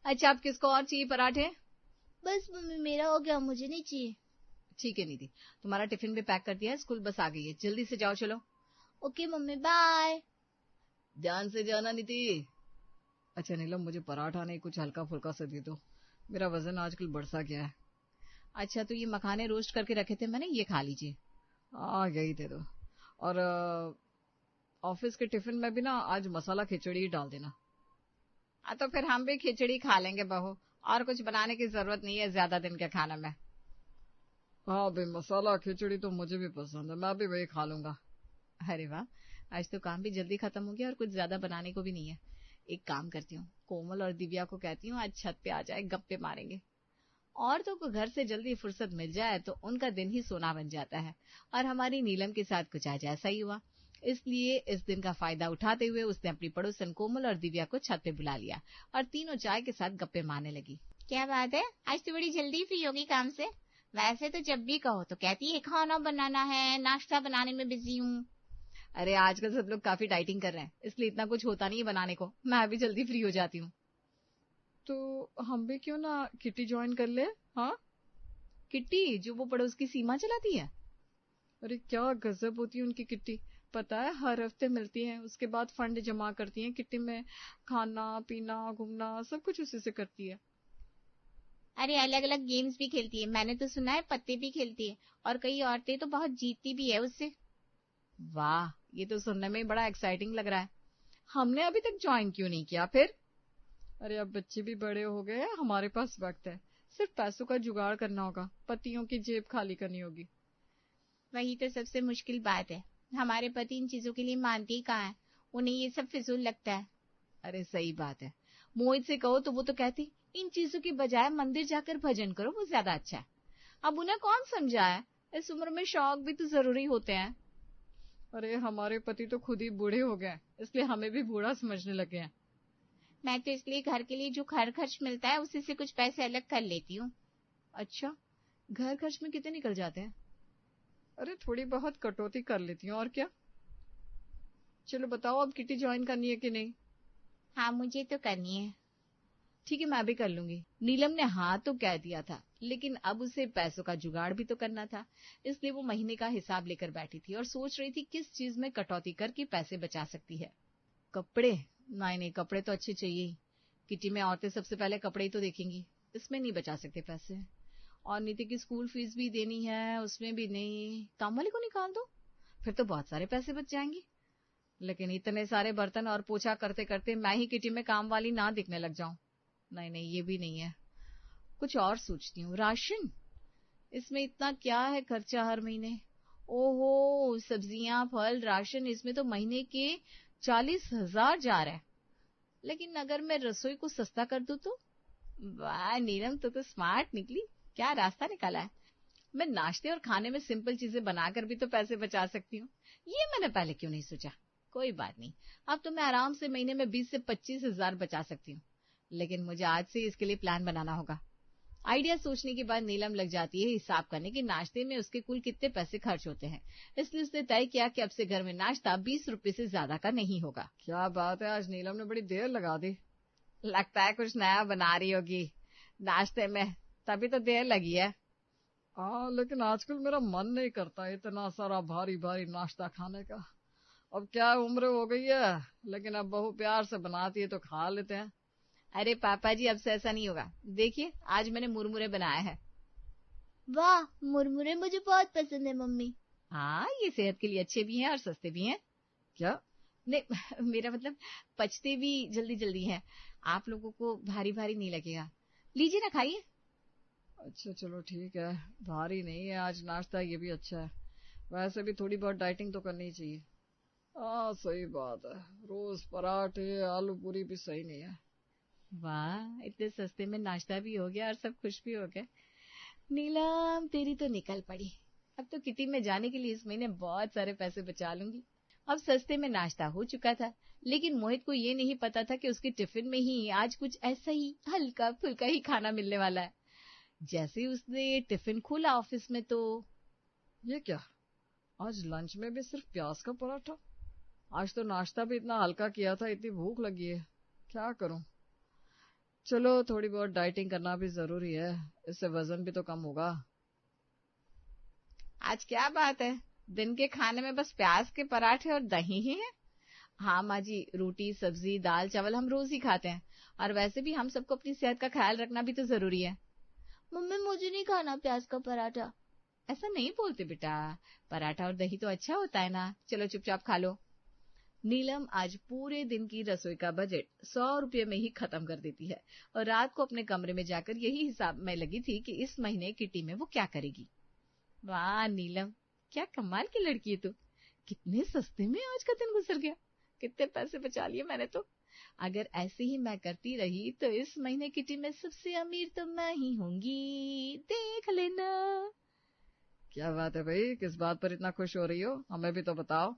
अच्छा, आप किसको और चाहिए पराठे? बस मम्मी मेरा हो गया, मुझे नहीं चाहिए। ठीक है निधि, तुम्हारा टिफिन भी पैक कर दिया है, स्कूल बस आ गई है, जल्दी से जाओ चलो। Okay mummy, bye. ध्यान से जाना निधि। अच्छा नीलम, मुझे पराठा नहीं, कुछ हल्का फुल्का सा दे दो, मेरा वजन आजकल बढ़ सा गया है। अच्छा, तो ये मखाने रोस्ट करके रखे थे मैंने, ये खा लीजिए। यही दे दो। और ऑफिस के टिफिन में भी ना आज मसाला खिचड़ी ही डाल देना। तो फिर हम भी खिचड़ी खा लेंगे बहू, और कुछ बनाने की जरूरत नहीं है ज्यादा दिन के खाने में। हाँ भाई, मसाला खिचड़ी तो मुझे भी पसंद है, मैं भी वही खा लूंगा। अरे वाह, आज तो काम भी जल्दी खत्म हो गया और कुछ ज्यादा बनाने को भी नहीं है। एक काम करती हूँ, कोमल और दिव्या को कहती हूँ आज छत पे आ जाए, गप्पे मारेंगे। औरतों को घर से जल्दी फुर्सत मिल जाए तो उनका दिन ही सोना बन जाता है, और हमारी नीलम के साथ कुछ आज ऐसा ही हुआ। इसलिए इस दिन का फायदा उठाते हुए उसने अपनी पड़ोसन कोमल और दिव्या को छत पे बुला लिया और तीनों चाय के साथ गप्पे मारने लगी। क्या बात है, आज तो बड़ी जल्दी फ्री होगी काम से। वैसे तो जब भी कहो तो कहती है खाना बनाना है, नाश्ता बनाने में बिजी हूँ। अरे आजकल सब लोग काफी डाइटिंग कर रहे हैं, इसलिए इतना कुछ होता नहीं है बनाने को, मैं भी जल्दी फ्री हो जाती हूँ। तो हम भी क्यों ना किटी ज्वाइन कर ले? हाँ, किट्टी जो वो पड़ोस की सीमा चलाती है। अरे क्या गजब होती है उनकी किट्टी, पता है हर हफ्ते मिलती हैं, उसके बाद फंड जमा करती हैं किट्टी में, खाना पीना घूमना सब कुछ उसी से करती है। अरे अलग अलग गेम्स भी खेलती है, मैंने तो सुना है पत्ते भी खेलती है, और कई औरतें तो बहुत जीतती भी है उससे। वाह, ये तो सुनने में बड़ा एक्साइटिंग लग रहा है, हमने अभी तक ज्वाइन क्यों नहीं किया फिर? अरे अब बच्चे भी बड़े हो गए हैं, हमारे पास वक्त है, सिर्फ पैसों का जुगाड़ करना होगा, पतियों की जेब खाली करनी होगी। वही तो सबसे मुश्किल बात है, हमारे पति इन चीजों के लिए मानते ही कहाँ है, उन्हें ये सब फिजूल लगता है। अरे सही बात है, मोहित से कहो तो वो तो कहती इन चीजों की बजाय मंदिर जाकर भजन करो, वो ज्यादा अच्छा है। अब उन्हें कौन समझाए, इस उम्र में शौक भी तो जरूरी होते हैं। अरे हमारे पति तो खुद ही बूढ़े हो गए, इसलिए हमें भी बूढ़ा समझने लगे हैं। मैं तो इसलिए घर के लिए जो घर खर्च मिलता है उसी से कुछ पैसे अलग कर लेती हूँ। अच्छा, घर खर्च में कितने निकल जाते हैं? अरे थोड़ी बहुत कटौती कर लेती हूँ, और क्या। चलो बताओ, अब किटी ज्वाइन करनी है कि नहीं? हाँ मुझे तो करनी है। ठीक है, मैं भी कर लूंगी। नीलम ने हाँ तो कह दिया था, लेकिन अब उसे पैसों का जुगाड़ भी तो करना था, इसलिए वो महीने का हिसाब लेकर बैठी थी और सोच रही थी किस चीज में कटौती करके पैसे बचा सकती है। कपड़े? नहीं नहीं, कपड़े तो अच्छे चाहिए ही, किटी में औरतें सबसे पहले कपड़े ही तो देखेंगी, इसमें नहीं बचा सकते पैसे। और नीति की स्कूल फीस भी देनी है, उसमें भी नहीं, काम वाले को निकाल दो, फिर तो बहुत सारे पैसे बच जाएंगे। लेकिन इतने सारे बर्तन और पोछा करते करते मैं ही किटी में काम वाली ना दिखने लग जाऊं। नहीं नहीं, ये भी नहीं है, कुछ और सोचती हूँ। राशन, इसमें इतना क्या है खर्चा हर महीने? ओहो, सब्जियां फल राशन, इसमें तो महीने के 40,000 जा रहा है। लेकिन अगर मैं रसोई को सस्ता कर दूं तो? वाह नीलम, तो स्मार्ट निकली, क्या रास्ता निकाला है। मैं नाश्ते और खाने में सिंपल चीजें बनाकर भी तो पैसे बचा सकती हूँ, ये मैंने पहले क्यों नहीं सोचा। कोई बात नहीं, अब तो मैं आराम से महीने में 20 से 25,000 बचा सकती हूँ, लेकिन मुझे आज से इसके लिए प्लान बनाना होगा। आइडिया सोचने के बाद नीलम लग जाती है हिसाब करने कि नाश्ते में उसके कुल कितने पैसे खर्च होते हैं, इसलिए उसने तय किया कि अब से घर में नाश्ता 20 रुपए से ज्यादा का नहीं होगा। क्या बात है, आज नीलम ने बड़ी देर लगा दी, लगता है कुछ नया बना रही होगी नाश्ते में, तभी तो देर लगी है। लेकिन आजकल मेरा मन नहीं करता इतना सारा भारी भारी नाश्ता खाने का, अब क्या उम्र हो गई है, लेकिन अब बहू प्यार से बनाती है तो खा लेते हैं। अरे पापा जी, अब से ऐसा नहीं होगा, देखिए आज मैंने मुरमुरे बनाए हैं। वाह, मुरमुरे मुझे बहुत पसंद है मम्मी। हाँ, ये सेहत के लिए अच्छे भी हैं और सस्ते भी हैं। क्या? नहीं मेरा मतलब पचते भी जल्दी जल्दी हैं, आप लोगों को भारी भारी नहीं लगेगा, लीजिए ना खाइए। अच्छा चलो ठीक है, भारी नहीं है आज नाश्ता, ये भी अच्छा है, वैसे भी थोड़ी बहुत डाइटिंग तो करनी ही चाहिए। हाँ सही बात है, रोज पराठे आलू पूरी भी सही नहीं है। वाह, इतने सस्ते में नाश्ता भी हो गया और सब खुश भी हो गए। नीलम तेरी तो निकल पड़ी, अब तो किटी में जाने के लिए इस महीने बहुत सारे पैसे बचा लूंगी। अब सस्ते में नाश्ता हो चुका था, लेकिन मोहित को ये नहीं पता था कि उसके टिफिन में ही आज कुछ ऐसा ही हल्का फुल्का ही खाना मिलने वाला है। जैसे ही उसने टिफिन खोला ऑफिस में तो ये क्या, आज लंच में भी सिर्फ प्याज का पराठा, आज तो नाश्ता भी इतना हल्का किया था, इतनी भूख लगी है, क्या करूं। चलो थोड़ी बहुत डाइटिंग करना भी जरूरी है, इससे वजन भी तो कम होगा। आज क्या बात है, दिन के खाने में बस प्याज के पराठे और दही ही है? हाँ माँ जी, रोटी सब्जी दाल चावल हम रोज ही खाते हैं, और वैसे भी हम सबको अपनी सेहत का ख्याल रखना भी तो जरूरी है। मम्मी मुझे नहीं खाना प्याज का पराठा। ऐसा नहीं बोलते बेटा, पराठा और दही तो अच्छा होता है ना, चलो चुपचाप खा लो। नीलम आज पूरे दिन की रसोई का बजट 100 रुपये में ही खत्म कर देती है, और रात को अपने कमरे में जाकर यही हिसाब में लगी थी कि इस महीने किटी में वो क्या करेगी। वाह नीलम, क्या कमाल की लड़की है तू, कितने सस्ते में आज का दिन गुजर गया, कितने पैसे बचा लिए मैंने तो। अगर ऐसे ही मैं करती रही तो इस महीने किटी में सबसे अमीर तो मैं ही होंगी, देख लेना। क्या बात है भाई, किस बात पर इतना खुश हो रही हो, हमें भी तो बताओ।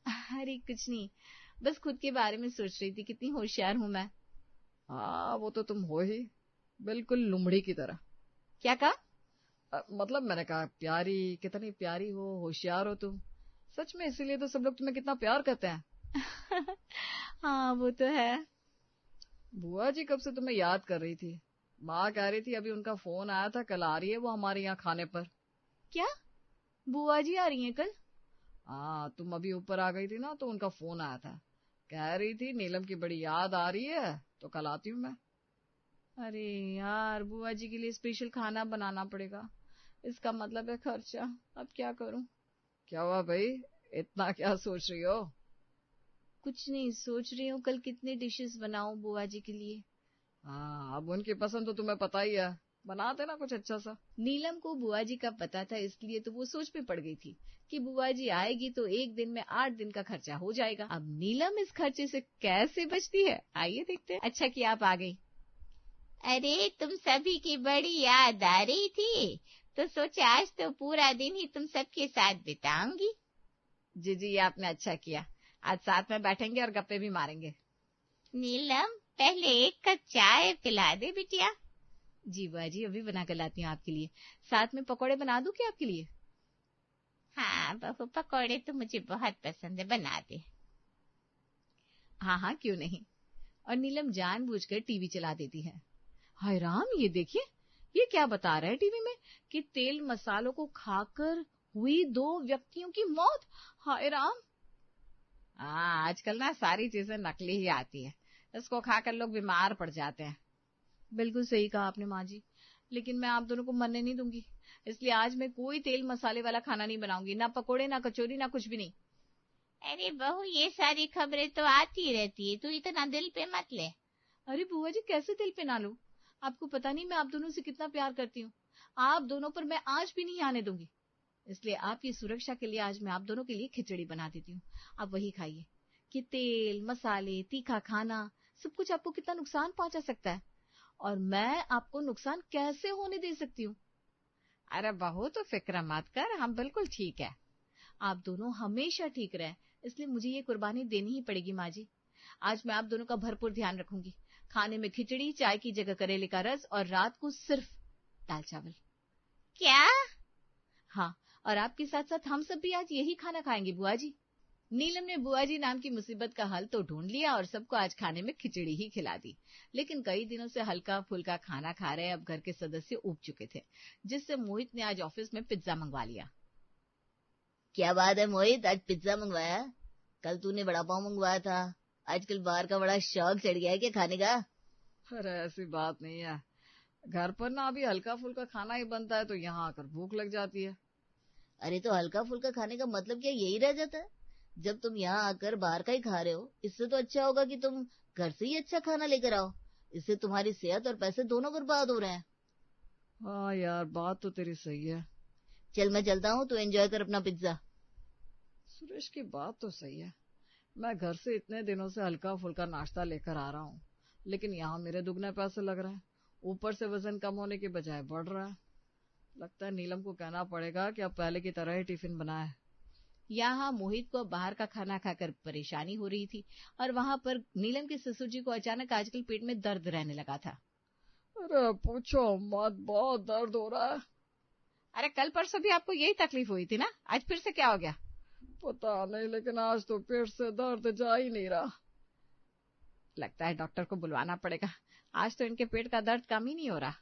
अरे कुछ नहीं, बस खुद के बारे में सोच रही थी, कितनी होशियार हूं मैं। हाँ वो तो तुम हो ही, बिल्कुल लुमड़ी की तरह। क्या कहा? मतलब मैंने कहा प्यारी, कितनी प्यारी हो, होशियार हो तुम, सच में, इसीलिए तो सब लोग तुम्हें कितना प्यार करते हैं। हाँ वो तो है। बुआ जी कब से तुम्हें याद कर रही थी, माँ कह रही थी अभी उनका फोन आया था, कल आ रही है वो हमारे यहाँ खाने पर। क्या, बुआ जी आ रही हैं कल? हाँ तुम अभी ऊपर आ गई थी ना, तो उनका फोन आया था, कह रही थी नीलम की बड़ी याद आ रही है, तो कल आती हूँ मैं। अरे यार, बुआ जी के लिए स्पेशल खाना बनाना पड़ेगा, इसका मतलब है खर्चा, अब क्या करूं। क्या हुआ भाई, इतना क्या सोच रही हो? कुछ नहीं, सोच रही हूँ कल कितने डिशेस बनाऊं बुआ जी के लिए। हाँ अब उनकी पसंद तो तुम्हें पता ही है, बना देना कुछ अच्छा सा। नीलम को बुआ जी का पता था, इसलिए तो वो सोच में पड़ गई थी कि बुआ जी आएगी तो एक दिन में 8 दिन का खर्चा हो जाएगा। अब नीलम इस खर्चे से कैसे बचती है, आइए देखते हैं। अच्छा कि आप आ गई। अरे तुम सभी की बड़ी याद आ रही थी, तो सोचा आज तो पूरा दिन ही तुम सबके साथ बिताऊंगी। जी जी, ये आपने अच्छा किया, आज साथ में बैठेंगे और गप्पे भी मारेंगे। नीलम पहले एक कप चाय पिला दे बिटिया। जी बुआ जी, अभी बना कर लाती हूँ आपके लिए, साथ में पकौड़े बना दूं क्या आपके लिए? हाँ बहू, पकौड़े तो मुझे बहुत पसंद है, बना दे। हाँ हाँ क्यों नहीं। और नीलम जानबूझकर टीवी चला देती है। हाय राम, ये देखिए, ये क्या बता रहा है टीवी में कि तेल मसालों को खाकर हुई 2 व्यक्तियों की मौत। हाय राम। हाँ आजकल ना सारी चीजें नकली ही आती है, इसको खाकर लोग बीमार पड़ जाते हैं। बिल्कुल सही कहा आपने माँ जी, लेकिन मैं आप दोनों को मरने नहीं दूंगी, इसलिए आज मैं कोई तेल मसाले वाला खाना नहीं बनाऊंगी, ना पकोड़े ना कचौरी ना कुछ भी नहीं। अरे बहू, ये सारी खबरें तो आती रहती है, तू इतना दिल पे मत ले। अरे बुआ जी, कैसे दिल पे ना लूं, आपको पता नहीं मैं आप दोनों से कितना प्यार करती हूँ, आप दोनों पर मैं आज भी नहीं आने दूंगी। इसलिए आपकी सुरक्षा के लिए आज मैं आप दोनों के लिए खिचड़ी बना देती हूँ, आप वही खाइए। कि तेल मसाले तीखा खाना सब कुछ आपको कितना नुकसान पहुंचा सकता है, और मैं आपको नुकसान कैसे होने दे सकती हूँ। अरे बहू तो फिक्र मत कर, हम बिल्कुल ठीक है, आप दोनों हमेशा ठीक रहे, इसलिए मुझे ये कुर्बानी देनी ही पड़ेगी माँ जी। आज मैं आप दोनों का भरपूर ध्यान रखूंगी, खाने में खिचड़ी, चाय की जगह करेले का रस, और रात को सिर्फ दाल चावल। क्या? हाँ, और आपके साथ साथ हम सब भी आज यही खाना खाएंगे बुआ जी। नीलम ने बुआ जी नाम की मुसीबत का हल तो ढूंढ लिया और सबको आज खाने में खिचड़ी ही खिला दी। लेकिन कई दिनों से हल्का फुल्का खाना खा रहे अब घर के सदस्य ऊब चुके थे, जिससे मोहित ने आज ऑफिस में पिज्जा मंगवा लिया। क्या बात है मोहित, आज पिज्जा मंगवाया? कल तूने वड़ा पाव मंगवाया था, आजकल बाहर का बड़ा शौक चढ़ गया है क्या खाने का? अरे ऐसी बात नहीं है, घर पर ना अभी हल्का फुल्का खाना ही बनता है, तो यहाँ आकर भूख लग जाती है। अरे तो हल्का फुल्का खाने का मतलब क्या यही रह जाता है? जब तुम यहाँ आकर बाहर का ही खा रहे हो, इससे तो अच्छा होगा कि तुम घर से ही अच्छा खाना लेकर आओ, इससे तुम्हारी सेहत और पैसे दोनों बर्बाद हो रहे हैं। हाँ यार, बात तो तेरी सही है। चल मैं चलता हूँ, तू एंजॉय कर अपना पिज्जा। सुरेश की बात तो सही है, मैं घर से इतने दिनों से हल्का फुल्का नाश्ता लेकर आ रहा हूँ, लेकिन यहाँ मेरे दुगने पैसे लग रहे हैं, ऊपर से वजन कम होने के बजाय बढ़ रहा है। लगता है नीलम को कहना पड़ेगा कि अब पहले की तरह ही टिफिन बनाए। यहाँ मोहित को बाहर का खाना खाकर परेशानी हो रही थी, और वहां पर नीलम के ससुर जी को अचानक आजकल पेट में दर्द रहने लगा था। अरे पूछो मत, बहुत दर्द हो रहा है। अरे कल परसों भी आपको यही तकलीफ हुई थी ना, आज फिर से क्या हो गया? पता नहीं, लेकिन आज तो पेट से दर्द जा ही नहीं रहा। लगता है डॉक्टर को बुलवाना पड़ेगा, आज तो इनके पेट का दर्द कम ही नहीं हो रहा।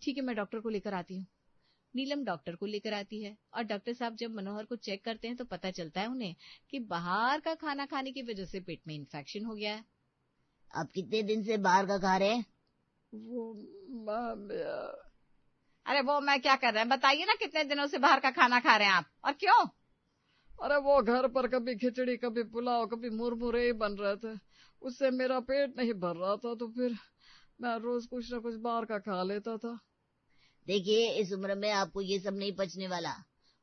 ठीक है, मैं डॉक्टर को लेकर आती हूँ। नीलम डॉक्टर को लेकर आती है और डॉक्टर साहब जब मनोहर को चेक करते हैं तो पता चलता है उन्हें कि बाहर का खाना खाने की वजह से पेट में इन्फेक्शन हो गया है। आप कितने दिन से बाहर का खा रहे हैं? वो अरे वो मैं क्या कर रहे हैं बताइए ना, कितने दिनों से बाहर का खाना खा रहे हैं आप और क्यों? अरे वो घर पर कभी खिचड़ी, कभी पुलाव, कभी मुरमुरे ही बन रहे थे, उससे मेरा पेट नहीं भर रहा था, तो फिर मैं रोज कुछ न कुछ बाहर का खा लेता था। देखिए, इस उम्र में आपको ये सब नहीं पचने वाला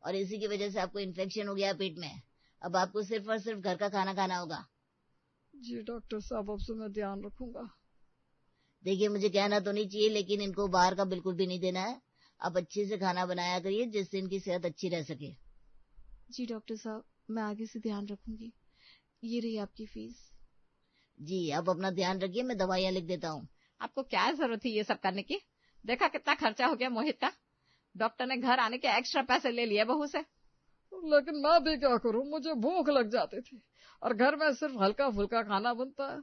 और इसी की वजह से आपको इन्फेक्शन हो गया पेट में। अब आपको सिर्फ और सिर्फ घर का खाना खाना होगा। जी डॉक्टर साहब, अब से मैं ध्यान रखूंगा। देखिए, मुझे कहना तो नहीं चाहिए, लेकिन इनको बाहर का बिल्कुल भी नहीं देना है। आप अच्छे से खाना बनाया करिए जिससे इनकी सेहत अच्छी रह सके। जी डॉक्टर साहब, मैं आगे से ध्यान रखूंगी। ये रही आपकी फीस। जी, आप अपना ध्यान रखिए, मैं दवाइयाँ लिख देता हूँ। आपको क्या जरूरत थी ये सब करने की? देखा कितना खर्चा हो गया मोहित का। डॉक्टर ने घर आने के एक्स्ट्रा पैसे ले लिए बहू से। लेकिन मैं भी क्या करूं, मुझे भूख लग जाती थी और घर में सिर्फ हल्का फुल्का खाना बनता है।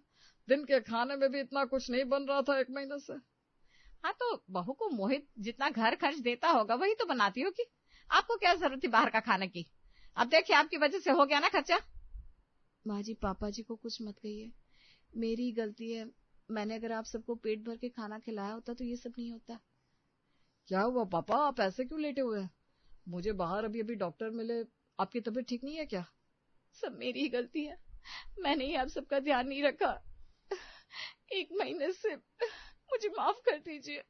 दिन के खाने में भी इतना कुछ नहीं बन रहा था 1 महीने से। हाँ, तो बहू को मोहित जितना घर खर्च देता होगा वही तो बनाती होगी। आपको क्या जरूरत थी बाहर का खाने की? अब देखिए, आपकी वजह से हो गया ना खर्चा। माँ जी, पापा जी को कुछ मत कहिए, मेरी गलती है। मैंने अगर आप सबको पेट भर के खाना खिलाया होता तो ये सब नहीं होता। क्या हुआ पापा, आप ऐसे क्यों लेटे हुए हैं? मुझे बाहर अभी अभी डॉक्टर मिले, आपकी तबीयत ठीक नहीं है क्या? सब मेरी ही गलती है, मैंने ही आप सबका ध्यान नहीं रखा। 1 महीने से मुझे माफ कर दीजिए।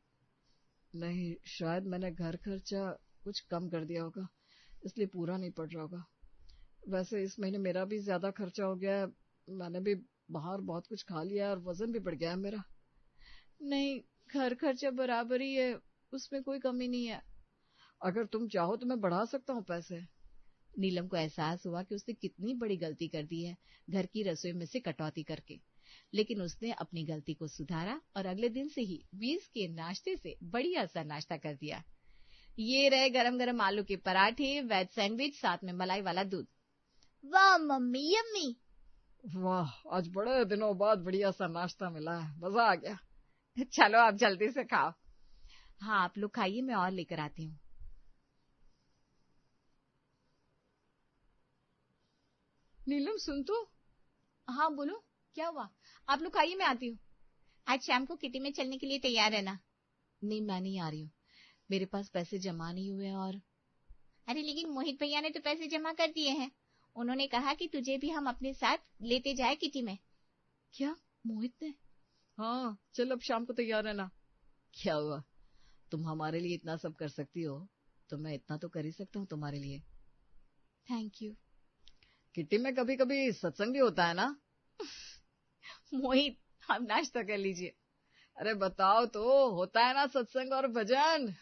नहीं, शायद मैंने घर खर्चा कुछ कम कर दिया होगा, इसलिए पूरा नहीं पड़ रहा होगा। वैसे इस महीने मेरा भी ज्यादा खर्चा हो गया है, मैंने भी बाहर बहुत कुछ खा लिया और वजन भी बढ़ गया है मेरा। नहीं, घर खर्चा बराबर ही है, उसमें कोई कमी नहीं है। अगर तुम चाहो तो मैं बढ़ा सकता हूँ पैसे। नीलम को एहसास हुआ कि उसने कितनी बड़ी गलती कर दी है घर की रसोई में से कटौती करके, लेकिन उसने अपनी गलती को सुधारा और अगले दिन से ही 20 के नाश्ते से बढ़िया सा नाश्ता कर दिया। ये रहे गरम गरम आलू के पराठे, वेज सैंडविच, साथ में मलाई वाला दूध। वाह मम्मी, यम्मी। वाह, आज बड़े दिनों बाद बढ़िया सा नाश्ता मिला है, मजा आ गया। चलो आप जल्दी से खाओ। हाँ, आप लोग खाइए, मैं और लेकर आती हूँ। नीलम सुन तो। हाँ बोलो, क्या हुआ? आप लोग खाइए, मैं आती हूँ। आज शाम को किटी में चलने के लिए तैयार रहना। नहीं, मैं नहीं आ रही हूँ, मेरे पास पैसे जमा नहीं हुए। और अरे लेकिन मोहित भैया ने तो पैसे जमा कर दिए हैं, उन्होंने कहा कि तुझे भी हम अपने साथ लेते जाए किटी में। क्या, मोहित ने? हाँ, चल अब शाम को तैयार रहना। क्या हुआ, तुम हमारे लिए इतना सब कर सकती हो तो मैं इतना तो कर ही सकता हूँ तुम्हारे लिए। Thank you. किटी में कभी कभी सत्संग भी होता है ना? मोहित, आप नाश्ता कर लीजिए। अरे बताओ तो, होता है ना सत्संग और भजन?